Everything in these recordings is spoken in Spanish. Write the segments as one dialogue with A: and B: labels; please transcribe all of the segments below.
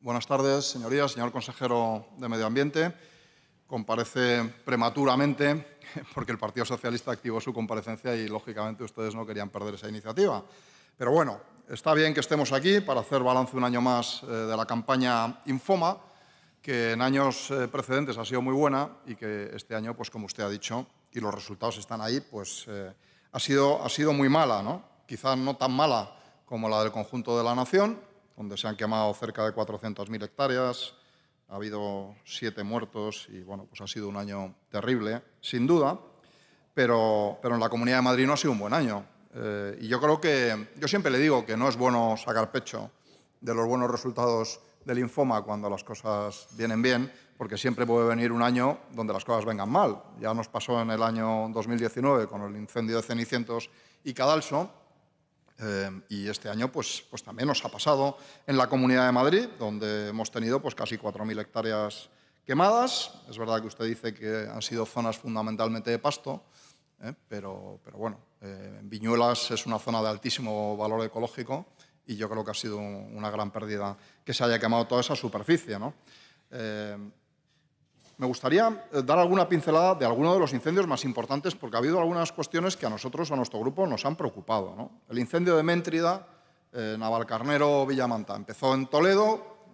A: Buenas tardes, señorías. Señor consejero de Medio Ambiente, comparece prematuramente porque el Partido Socialista activó su comparecencia y, lógicamente, ustedes no querían perder esa iniciativa. Pero bueno, está bien que estemos aquí para hacer balance un año más de la campaña Infoma, que en años precedentes ha sido muy buena y que este año, pues como usted ha dicho, y los resultados están ahí, pues ha sido muy mala, ¿no? Quizás no tan mala como la del conjunto de la nación, donde se han quemado cerca de 400.000 hectáreas, ha habido 7 muertos y, bueno, pues ha sido un año terrible, sin duda, pero en la Comunidad de Madrid no ha sido un buen año. Y yo creo que, yo siempre le digo que no es bueno sacar pecho de los buenos resultados del Infoma cuando las cosas vienen bien, porque siempre puede venir un año donde las cosas vengan mal. Ya nos pasó en el año 2019 con el incendio de Cenicientos y Cadalso, y este año pues también nos ha pasado en la Comunidad de Madrid, donde hemos tenido pues casi 4.000 hectáreas quemadas. Es verdad que usted dice que han sido zonas fundamentalmente de pasto, pero bueno, Viñuelas es una zona de altísimo valor ecológico y yo creo que ha sido una gran pérdida que se haya quemado toda esa superficie, ¿no? Me gustaría dar alguna pincelada de alguno de los incendios más importantes, porque ha habido algunas cuestiones que a nosotros, a nuestro grupo, nos han preocupado, ¿no? El incendio de Méntrida, Navalcarnero-Villamanta, empezó en Toledo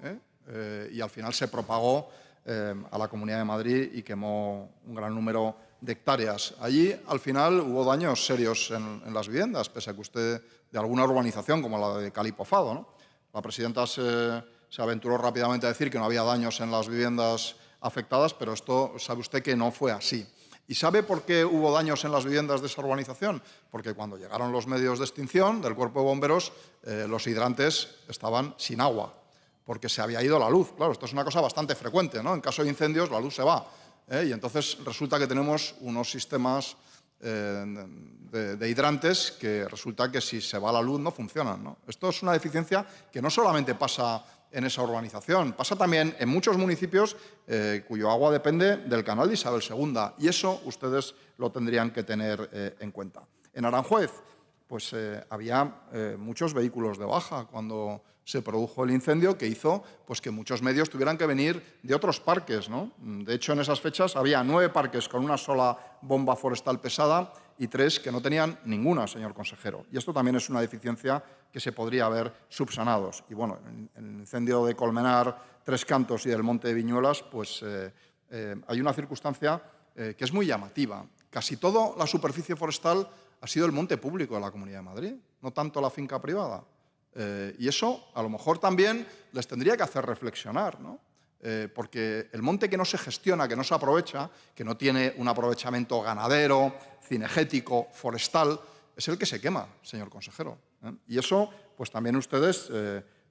A: y al final se propagó a la Comunidad de Madrid y quemó un gran número de hectáreas. Allí, al final, hubo daños serios en las viviendas, pese a que usted, de alguna urbanización, como la de Calipofado, ¿no? La presidenta se aventuró rápidamente a decir que no había daños en las viviendas afectadas, pero esto sabe usted que no fue así. ¿Y sabe por qué hubo daños en las viviendas de esa urbanización? Porque cuando llegaron los medios de extinción del Cuerpo de Bomberos, los hidrantes estaban sin agua, porque se había ido la luz. Claro, esto es una cosa bastante frecuente, ¿no? En caso de incendios, la luz se va, y entonces resulta que tenemos unos sistemas de hidrantes que resulta que si se va la luz no funcionan, ¿no? Esto es una deficiencia que no solamente pasa en esa urbanización, pasa también en muchos municipios cuyo agua depende del canal de Isabel II, y eso ustedes lo tendrían que tener en cuenta. En Aranjuez, pues había muchos vehículos de baja cuando se produjo el incendio, que hizo pues, que muchos medios tuvieran que venir de otros parques, ¿no? De hecho, en esas fechas había 9 parques con una sola bomba forestal pesada y 3 que no tenían ninguna, señor consejero. Y esto también es una deficiencia que se podría haber subsanado. Y bueno, en el incendio de Colmenar, Tres Cantos y del Monte de Viñuelas, pues hay una circunstancia que es muy llamativa. Casi toda la superficie forestal ha sido el monte público de la Comunidad de Madrid, no tanto la finca privada. Y eso, a lo mejor, también les tendría que hacer reflexionar, ¿no? Porque el monte que no se gestiona, que no se aprovecha, que no tiene un aprovechamiento ganadero, cinegético, forestal, es el que se quema, señor consejero. Y eso, pues también ustedes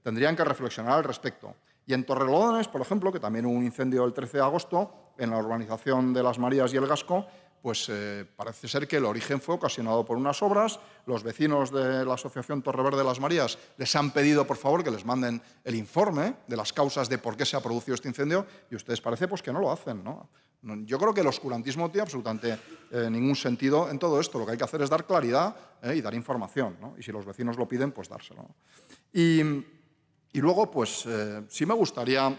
A: tendrían que reflexionar al respecto. Y en Torrelodones, por ejemplo, que también hubo un incendio el 13 de agosto, en la urbanización de Las Marías y El Gasco, pues parece ser que el origen fue ocasionado por unas obras. Los vecinos de la Asociación Torreverde de Las Marías les han pedido, por favor, que les manden el informe de las causas de por qué se ha producido este incendio y ustedes parece pues, que no lo hacen, ¿no? Yo creo que el oscurantismo no tiene absolutamente ningún sentido en todo esto. Lo que hay que hacer es dar claridad y dar información, ¿no? Y si los vecinos lo piden, pues dárselo, ¿no? Y luego, pues sí me gustaría,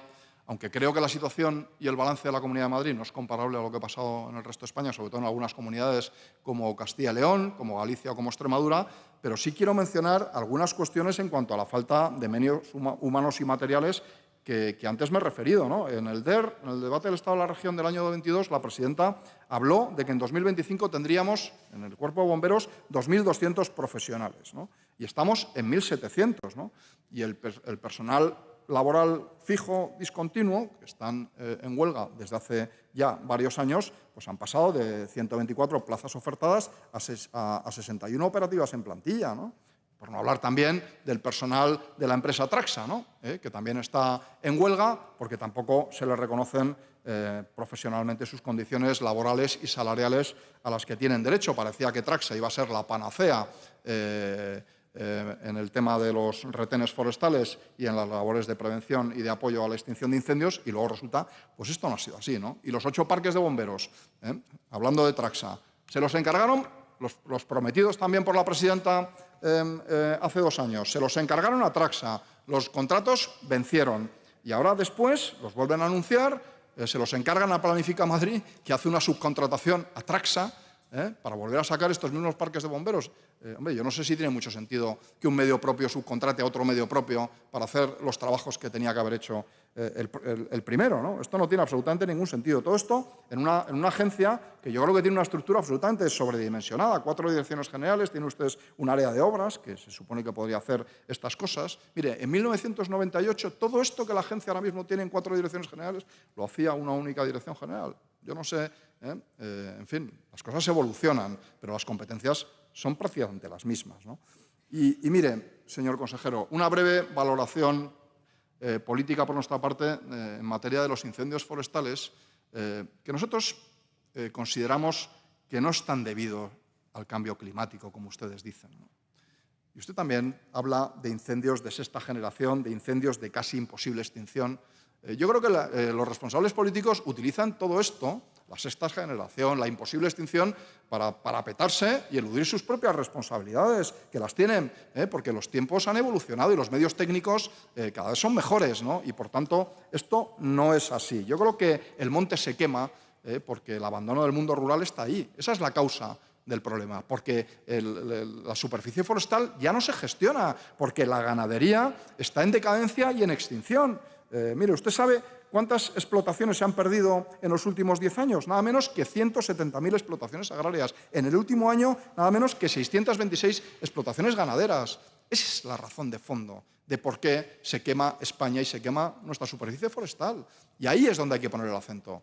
A: aunque creo que la situación y el balance de la Comunidad de Madrid no es comparable a lo que ha pasado en el resto de España, sobre todo en algunas comunidades como Castilla y León, como Galicia o como Extremadura, pero sí quiero mencionar algunas cuestiones en cuanto a la falta de medios humanos y materiales que antes me he referido, ¿no? En el DER, en el debate del Estado de la Región del año 22, la presidenta habló de que en 2025 tendríamos en el Cuerpo de Bomberos 2.200 profesionales, ¿no? Y estamos en 1.700, ¿no? Y el personal laboral fijo discontinuo, que están en huelga desde hace ya varios años, pues han pasado de 124 plazas ofertadas a 61 operativas en plantilla, ¿no? Por no hablar también del personal de la empresa Traxa, ¿no? Que también está en huelga porque tampoco se le reconocen profesionalmente sus condiciones laborales y salariales a las que tienen derecho. Parecía que Traxa iba a ser la panacea en el tema de los retenes forestales y en las labores de prevención y de apoyo a la extinción de incendios, y luego resulta, pues esto no ha sido así, ¿no? Y los 8 parques de bomberos, hablando de Traxa, se los encargaron, los prometidos también por la presidenta hace 2 años, se los encargaron a Traxa, los contratos vencieron, Y ahora después los vuelven a anunciar, se los encargan a Planifica Madrid, que hace una subcontratación a Traxa, para volver a sacar estos mismos parques de bomberos. Hombre, yo no sé si tiene mucho sentido que un medio propio subcontrate a otro medio propio para hacer los trabajos que tenía que haber hecho el primero, ¿no? Esto no tiene absolutamente ningún sentido. Todo esto en una agencia que yo creo que tiene una estructura absolutamente sobredimensionada. 4 direcciones generales, tiene ustedes un área de obras que se supone que podría hacer estas cosas. Mire, en 1998 todo esto que la agencia ahora mismo tiene en 4 direcciones generales lo hacía una única dirección general. Yo no sé, en fin, las cosas evolucionan, pero las competencias son prácticamente las mismas, ¿no? Y mire, señor consejero, una breve valoración política por nuestra parte en materia de los incendios forestales, que nosotros consideramos que no están debido al cambio climático, como ustedes dicen, ¿no? Y usted también habla de incendios de sexta generación, de incendios de casi imposible extinción. Yo creo que los responsables políticos utilizan todo esto, la sexta generación, la imposible extinción, para petarse y eludir sus propias responsabilidades, que las tienen, porque los tiempos han evolucionado y los medios técnicos cada vez son mejores, ¿no? Y, por tanto, esto no es así. Yo creo que el monte se quema porque el abandono del mundo rural está ahí. Esa es la causa del problema, porque la superficie forestal ya no se gestiona, porque la ganadería está en decadencia y en extinción. Mire, ¿usted sabe cuántas explotaciones se han perdido en los últimos 10 años? Nada menos que 170.000 explotaciones agrarias. En el último año, nada menos que 626 explotaciones ganaderas. Esa es la razón de fondo de por qué se quema España y se quema nuestra superficie forestal. Y ahí es donde hay que poner el acento.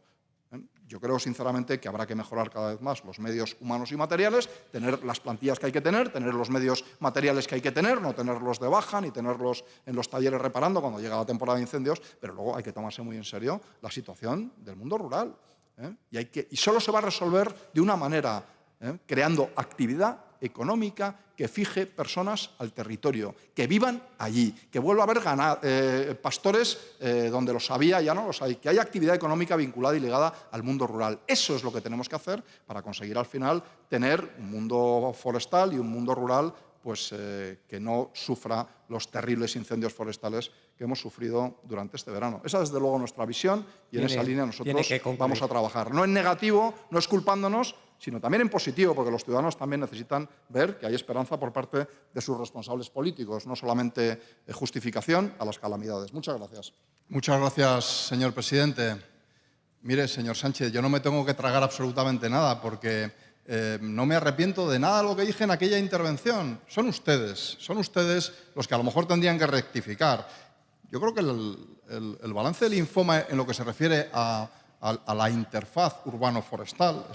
A: Yo creo, sinceramente, que habrá que mejorar cada vez más los medios humanos y materiales, tener las plantillas que hay que tener los medios materiales que hay que tener, no tenerlos de baja ni tenerlos en los talleres reparando cuando llega la temporada de incendios, pero luego hay que tomarse muy en serio la situación del mundo rural. Y solo se va a resolver de una manera, creando actividad económica que fije personas al territorio, que vivan allí, que vuelva a haber pastores donde los había, ya no los hay, que haya actividad económica vinculada y ligada al mundo rural. Eso es lo que tenemos que hacer para conseguir al final tener un mundo forestal y un mundo rural pues, que no sufra los terribles incendios forestales que hemos sufrido durante este verano. Esa es, desde luego, nuestra visión y en esa línea nosotros vamos a trabajar. No en negativo, no esculpándonos, sino también en positivo, porque los ciudadanos también necesitan ver que hay esperanza por parte de sus responsables políticos, no solamente justificación a las calamidades. Muchas gracias.
B: Muchas gracias, señor presidente. Mire, señor Sánchez, yo no me tengo que tragar absolutamente nada porque no me arrepiento de nada de lo que dije en aquella intervención. Son ustedes los que a lo mejor tendrían que rectificar. Yo creo que el balance del Infoma en lo que se refiere a la interfaz urbano-forestal,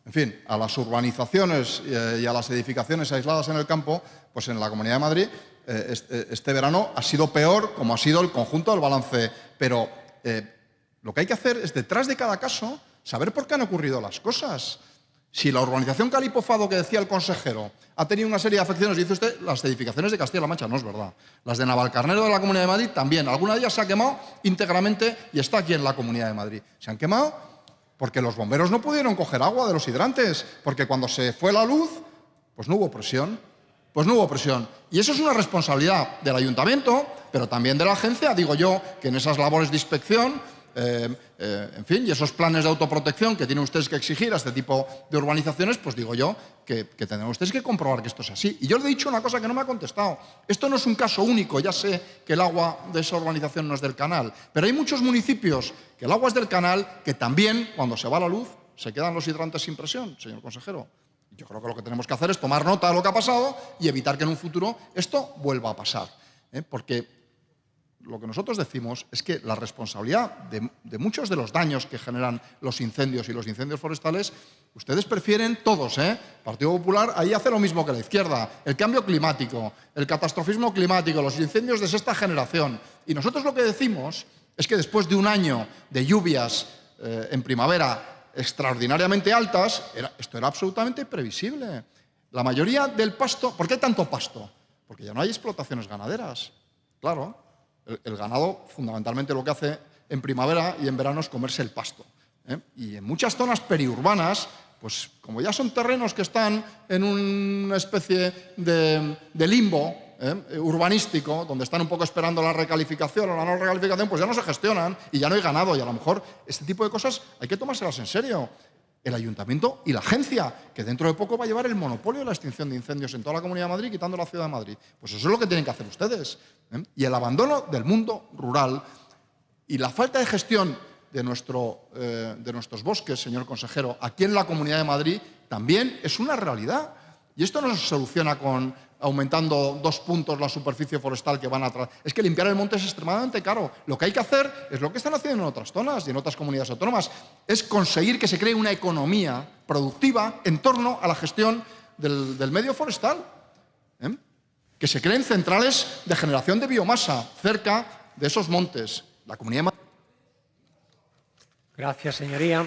B: en fin, a las urbanizaciones y a las edificaciones aisladas en el campo, pues en la Comunidad de Madrid este verano ha sido peor, como ha sido el conjunto del balance. Pero lo que hay que hacer es, detrás de cada caso, saber por qué han ocurrido las cosas. Si la urbanización Calipo Fado, que decía el consejero, ha tenido una serie de afecciones, dice usted, las edificaciones de Castilla-La Mancha, no es verdad. Las de Navalcarnero de la Comunidad de Madrid también. Alguna de ellas se ha quemado íntegramente y está aquí en la Comunidad de Madrid. Se han quemado porque los bomberos no pudieron coger agua de los hidrantes, porque cuando se fue la luz, pues no hubo presión. Y eso es una responsabilidad del ayuntamiento, pero también de la agencia, digo yo, que en esas labores de inspección, en fin, y esos planes de autoprotección que tienen ustedes que exigir a este tipo de urbanizaciones, pues digo yo que tendrán ustedes que comprobar que esto es así. Y yo le he dicho una cosa que no me ha contestado. Esto no es un caso único, ya sé que el agua de esa urbanización no es del canal, pero hay muchos municipios que el agua es del canal, que también, cuando se va la luz, se quedan los hidrantes sin presión, señor consejero. Yo creo que lo que tenemos que hacer es tomar nota de lo que ha pasado y evitar que en un futuro esto vuelva a pasar. Porque lo que nosotros decimos es que la responsabilidad de muchos de los daños que generan los incendios y los incendios forestales, ustedes prefieren todos, El Partido Popular ahí hace lo mismo que la izquierda. El cambio climático, el catastrofismo climático, los incendios de sexta generación. Y nosotros lo que decimos es que después de un año de lluvias en primavera extraordinariamente altas, esto era absolutamente previsible. La mayoría del pasto... ¿Por qué hay tanto pasto? Porque ya no hay explotaciones ganaderas. Claro. El ganado, fundamentalmente, lo que hace en primavera y en verano es comerse el pasto. Y en muchas zonas periurbanas, pues como ya son terrenos que están en una especie de limbo,
A: urbanístico, donde están un poco esperando la recalificación o la no recalificación, pues ya no se gestionan y ya no hay ganado. Y a lo mejor este tipo de cosas hay que tomárselas en serio. El ayuntamiento y la agencia, que dentro de poco va a llevar el monopolio de la extinción de incendios en toda la Comunidad de Madrid, quitando la Ciudad de Madrid. Pues eso es lo que tienen que hacer ustedes. Y el abandono del mundo rural y la falta de gestión de nuestros bosques, señor consejero, aquí en la Comunidad de Madrid, también es una realidad. Y esto no se soluciona aumentando 2 puntos la superficie forestal que van a traer. Es que limpiar el monte es extremadamente caro. Lo que hay que hacer es lo que están haciendo en otras zonas y en otras comunidades autónomas, es conseguir que se cree una economía productiva en torno a la gestión del medio forestal. Que se creen centrales de generación de biomasa cerca de esos montes. La Comunidad de Madrid.
C: Gracias, señoría.